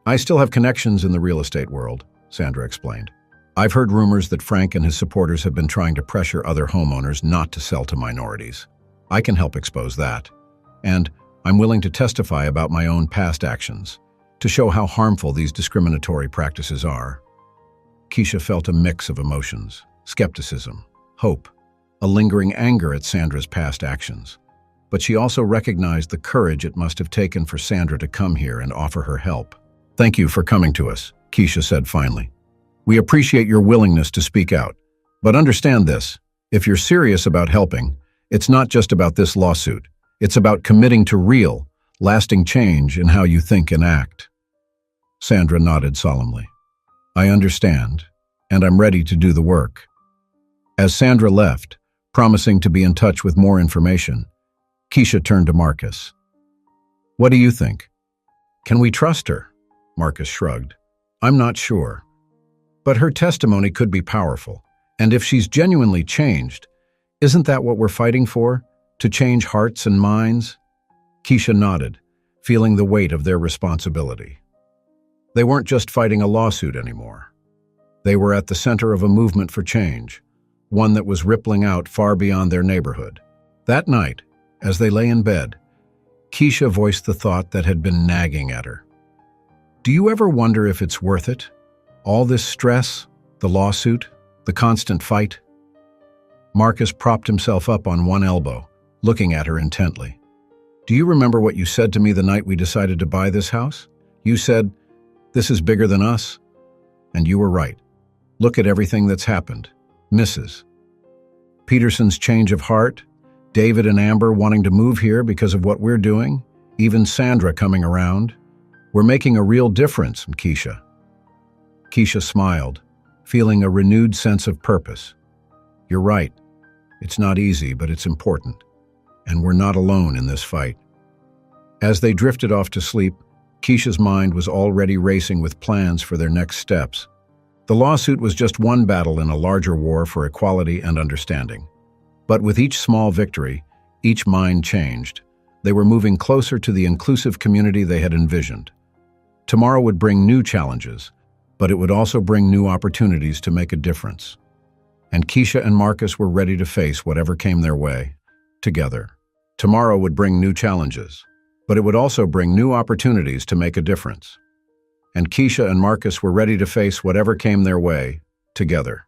Speaker 1: I still have connections in the real estate world, Sandra explained. I've heard rumors that Frank and his supporters have been trying to pressure other homeowners not to sell to minorities. I can help expose that. And I'm willing to testify about my own past actions to show how harmful these discriminatory practices are. Keisha felt a mix of emotions: skepticism, hope, a lingering anger at Sandra's past actions. But she also recognized the courage it must have taken for Sandra to come here and offer her help. "Thank you for coming to us," Keisha said finally. "We appreciate your willingness to speak out. But understand this: if you're serious about helping, it's not just about this lawsuit. It's about committing to real, lasting change in how you think and act." Sandra nodded solemnly. "I understand, and I'm ready to do the work." As Sandra left, promising to be in touch with more information, Keisha turned to Marcus. "What do you think? Can we trust her?" Marcus shrugged. "I'm not sure. But her testimony could be powerful. And if she's genuinely changed, isn't that what we're fighting for? To change hearts and minds?" Keisha nodded, feeling the weight of their responsibility. They weren't just fighting a lawsuit anymore. They were at the center of a movement for change, one that was rippling out far beyond their neighborhood. That night, as they lay in bed, Keisha voiced the thought that had been nagging at her. "Do you ever wonder if it's worth it? All this stress, the lawsuit, the constant fight?" Marcus propped himself up on one elbow, looking at her intently. "Do you remember what you said to me the night we decided to buy this house? You said, 'This is bigger than us.' And you were right. Look at everything that's happened. Mrs. Peterson's change of heart, David and Amber wanting to move here because of what we're doing, even Sandra coming around. We're making a real difference, Keisha." Keisha smiled, feeling a renewed sense of purpose. "You're right. It's not easy, but it's important. And we're not alone in this fight." As they drifted off to sleep, Keisha's mind was already racing with plans for their next steps. The lawsuit was just one battle in a larger war for equality and understanding. But with each small victory, each mind changed. They were moving closer to the inclusive community they had envisioned. Tomorrow would bring new challenges, but it would also bring new opportunities to make a difference. And Keisha and Marcus were ready to face whatever came their way, together. Tomorrow would bring new challenges, but it would also bring new opportunities to make a difference. And Keisha and Marcus were ready to face whatever came their way, together.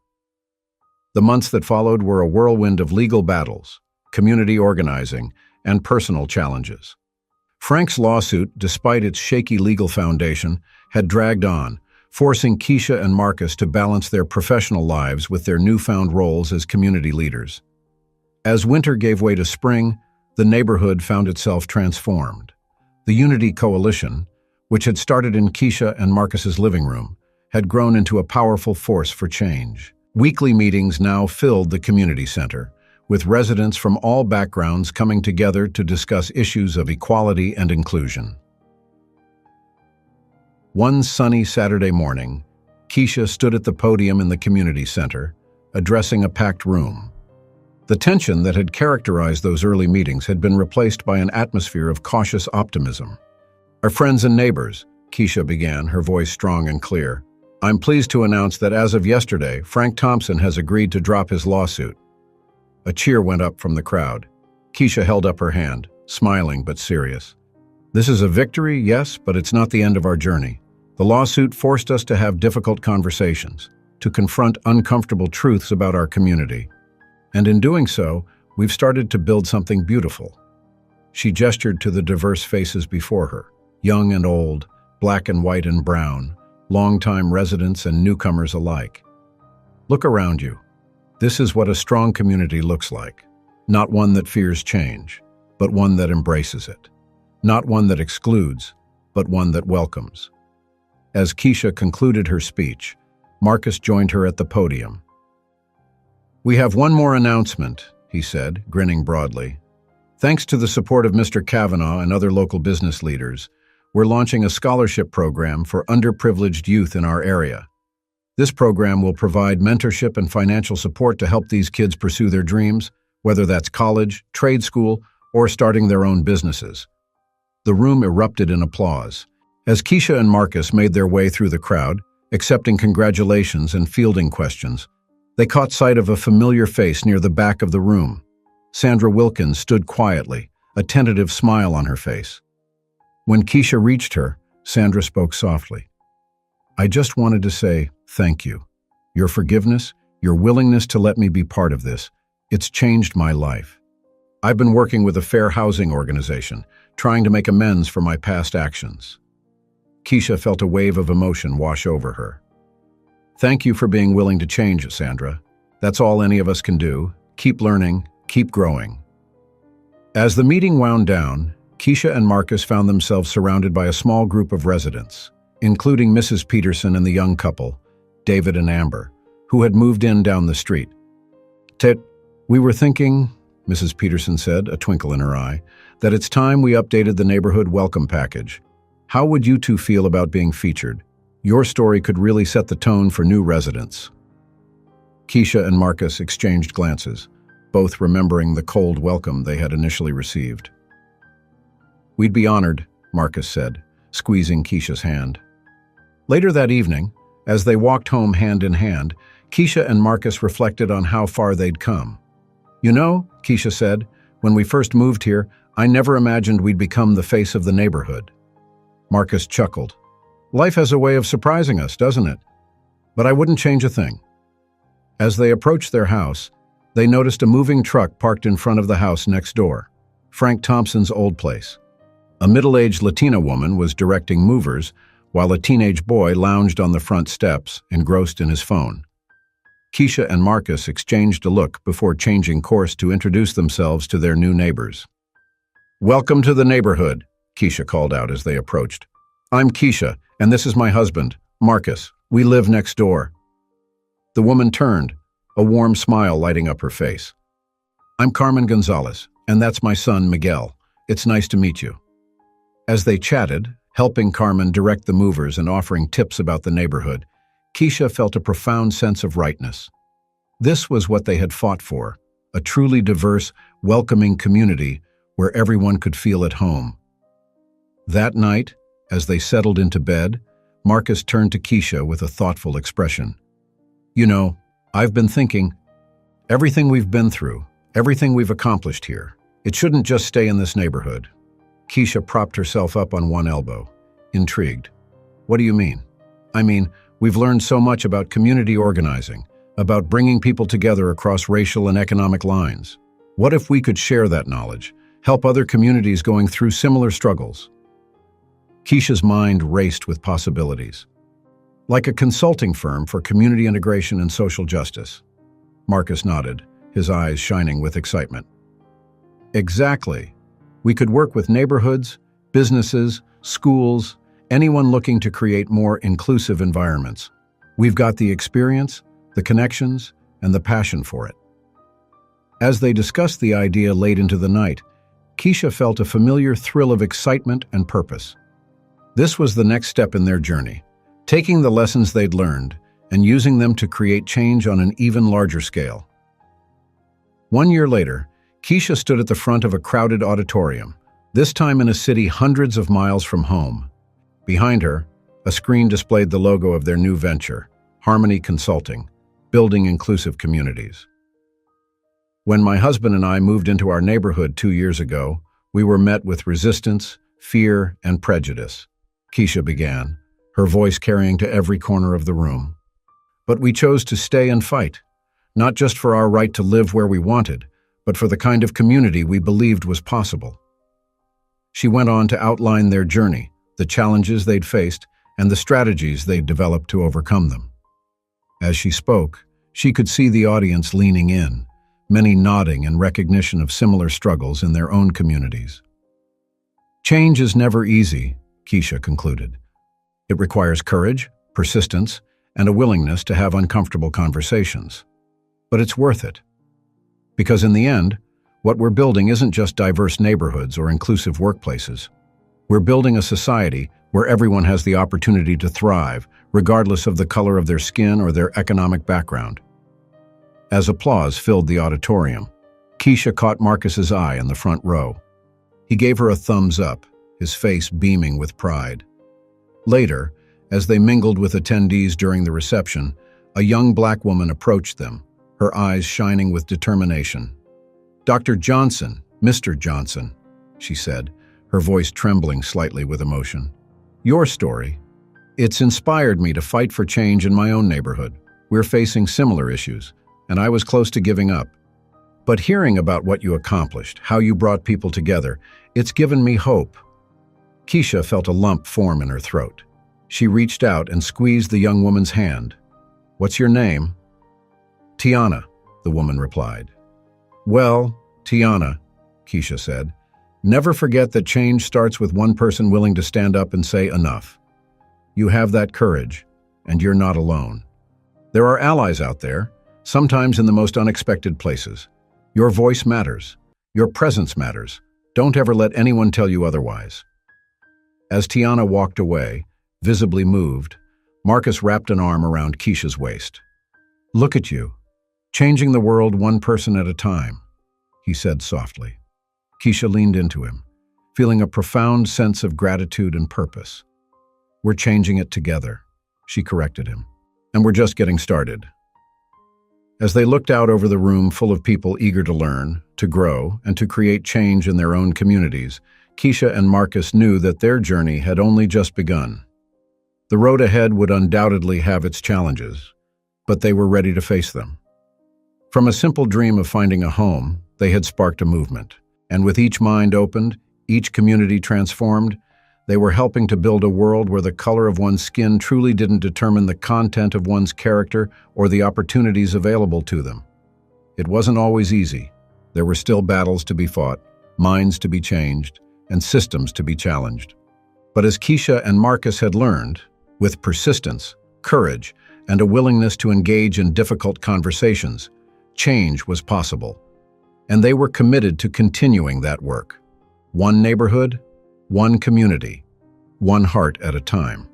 Speaker 1: The months that followed were a whirlwind of legal battles, community organizing, and personal challenges. Frank's lawsuit, despite its shaky legal foundation, had dragged on, forcing Keisha and Marcus to balance their professional lives with their newfound roles as community leaders. As winter gave way to spring, the neighborhood found itself transformed. The Unity Coalition, which had started in Keisha and Marcus's living room, had grown into a powerful force for change. Weekly meetings now filled the community center, with residents from all backgrounds coming together to discuss issues of equality and inclusion. One sunny Saturday morning, Keisha stood at the podium in the community center, addressing a packed room. The tension that had characterized those early meetings had been replaced by an atmosphere of cautious optimism. "Our friends and neighbors," Keisha began, her voice strong and clear, "I'm pleased to announce that as of yesterday, Frank Thompson has agreed to drop his lawsuit." A cheer went up from the crowd. Keisha held up her hand, smiling but serious. "This is a victory, yes, but it's not the end of our journey. The lawsuit forced us to have difficult conversations, to confront uncomfortable truths about our community. And in doing so, we've started to build something beautiful." She gestured to the diverse faces before her, young and old, black and white and brown, longtime residents and newcomers alike. "Look around you. This is what a strong community looks like. Not one that fears change, but one that embraces it. Not one that excludes, but one that welcomes." As Keisha concluded her speech, Marcus joined her at the podium. "We have one more announcement," he said, grinning broadly. "Thanks to the support of Mr. Kavanaugh and other local business leaders, we're launching a scholarship program for underprivileged youth in our area. This program will provide mentorship and financial support to help these kids pursue their dreams, whether that's college, trade school, or starting their own businesses. The room erupted in applause. As Keisha and Marcus made their way through the crowd, accepting congratulations and fielding questions, they caught sight of a familiar face near the back of the room. Sandra Wilkins stood quietly, a tentative smile on her face. When Keisha reached her, Sandra spoke softly. "I just wanted to say thank you. Your forgiveness, your willingness to let me be part of this, it's changed my life. I've been working with a fair housing organization, trying to make amends for my past actions." Keisha felt a wave of emotion wash over her. "Thank you for being willing to change, Sandra. That's all any of us can do. Keep learning, keep growing." As the meeting wound down, Keisha and Marcus found themselves surrounded by a small group of residents, including Mrs. Peterson and the young couple, David and Amber, who had moved in down the street. We were thinking," Mrs. Peterson said, a twinkle in her eye, "that it's time we updated the neighborhood welcome package. How would you two feel about being featured? Your story could really set the tone for new residents." Keisha and Marcus exchanged glances, both remembering the cold welcome they had initially received. "We'd be honored," Marcus said, squeezing Keisha's hand. Later that evening, as they walked home hand in hand, Keisha and Marcus reflected on how far they'd come. "You know," Keisha said, "when we first moved here, I never imagined we'd become the face of the neighborhood." Marcus chuckled. "Life has a way of surprising us, doesn't it? But I wouldn't change a thing." As they approached their house, they noticed a moving truck parked in front of the house next door, Frank Thompson's old place. A middle-aged Latina woman was directing movers, while a teenage boy lounged on the front steps, engrossed in his phone. Keisha and Marcus exchanged a look before changing course to introduce themselves to their new neighbors. "Welcome to the neighborhood," Keisha called out as they approached. "I'm Keisha, and this is my husband, Marcus. We live next door." The woman turned, a warm smile lighting up her face. "I'm Carmen Gonzalez, and that's my son, Miguel. It's nice to meet you." As they chatted, helping Carmen direct the movers and offering tips about the neighborhood, Keisha felt a profound sense of rightness. This was what they had fought for, a truly diverse, welcoming community where everyone could feel at home. That night, as they settled into bed, Marcus turned to Keisha with a thoughtful expression. "You know, I've been thinking, everything we've been through, everything we've accomplished here, it shouldn't just stay in this neighborhood." Keisha propped herself up on one elbow, intrigued. "What do you mean?" "I mean, we've learned so much about community organizing, about bringing people together across racial and economic lines. What if we could share that knowledge, help other communities going through similar struggles?" Keisha's mind raced with possibilities. "Like a consulting firm for community integration and social justice." Marcus nodded, his eyes shining with excitement. "Exactly. We could work with neighborhoods, businesses, schools, anyone looking to create more inclusive environments. We've got the experience, the connections, and the passion for it." As they discussed the idea late into the night, Keisha felt a familiar thrill of excitement and purpose. This was the next step in their journey, taking the lessons they'd learned and using them to create change on an even larger scale. 1 year later, Keisha stood at the front of a crowded auditorium, this time in a city hundreds of miles from home. Behind her, a screen displayed the logo of their new venture, Harmony Consulting, building inclusive communities. "When my husband and I moved into our neighborhood 2 years ago, we were met with resistance, fear, and prejudice," Keisha began, her voice carrying to every corner of the room. "But we chose to stay and fight, not just for our right to live where we wanted, but for the kind of community we believed was possible." She went on to outline their journey, the challenges they'd faced, and the strategies they'd developed to overcome them. As she spoke, she could see the audience leaning in, many nodding in recognition of similar struggles in their own communities. "Change is never easy," Keisha concluded. "It requires courage, persistence, and a willingness to have uncomfortable conversations. But it's worth it. Because in the end, what we're building isn't just diverse neighborhoods or inclusive workplaces. We're building a society where everyone has the opportunity to thrive, regardless of the color of their skin or their economic background." As applause filled the auditorium, Keisha caught Marcus's eye in the front row. He gave her a thumbs up, his face beaming with pride. Later, as they mingled with attendees during the reception, a young black woman approached them, her eyes shining with determination. "Dr. Johnson, Mr. Johnson," she said, her voice trembling slightly with emotion. "Your story. It's inspired me to fight for change in my own neighborhood. We're facing similar issues, and I was close to giving up. But hearing about what you accomplished, how you brought people together, it's given me hope." Keisha felt a lump form in her throat. She reached out and squeezed the young woman's hand. "What's your name?" "Tiana," the woman replied. "Well, Tiana," Keisha said, "never forget that change starts with one person willing to stand up and say enough. You have that courage, and you're not alone. There are allies out there, sometimes in the most unexpected places. Your voice matters. Your presence matters. Don't ever let anyone tell you otherwise." As Tiana walked away, visibly moved, Marcus wrapped an arm around Keisha's waist. "Look at you, changing the world one person at a time," he said softly. Keisha leaned into him, feeling a profound sense of gratitude and purpose. "We're changing it together," she corrected him, "and we're just getting started." As they looked out over the room full of people eager to learn, to grow, and to create change in their own communities, Keisha and Marcus knew that their journey had only just begun. The road ahead would undoubtedly have its challenges, but they were ready to face them. From a simple dream of finding a home, they had sparked a movement, and with each mind opened, each community transformed, they were helping to build a world where the color of one's skin truly didn't determine the content of one's character or the opportunities available to them. It wasn't always easy. There were still battles to be fought, minds to be changed, and systems to be challenged. But as Keisha and Marcus had learned, with persistence, courage, and a willingness to engage in difficult conversations, change was possible. And they were committed to continuing that work. One neighborhood, one community, one heart at a time.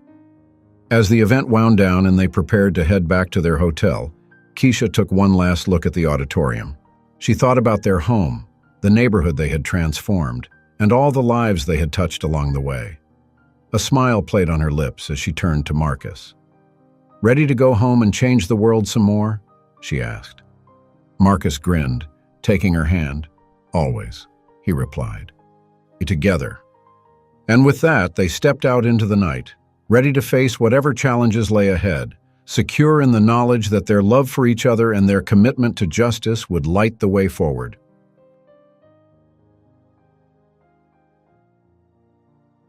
Speaker 1: As the event wound down and they prepared to head back to their hotel, Keisha took one last look at the auditorium. She thought about their home, the neighborhood they had transformed, and all the lives they had touched along the way. A smile played on her lips as she turned to Marcus. "Ready to go home and change the world some more?" she asked. Marcus grinned, taking her hand. "Always," he replied. "Together." And with that, they stepped out into the night, ready to face whatever challenges lay ahead, secure in the knowledge that their love for each other and their commitment to justice would light the way forward.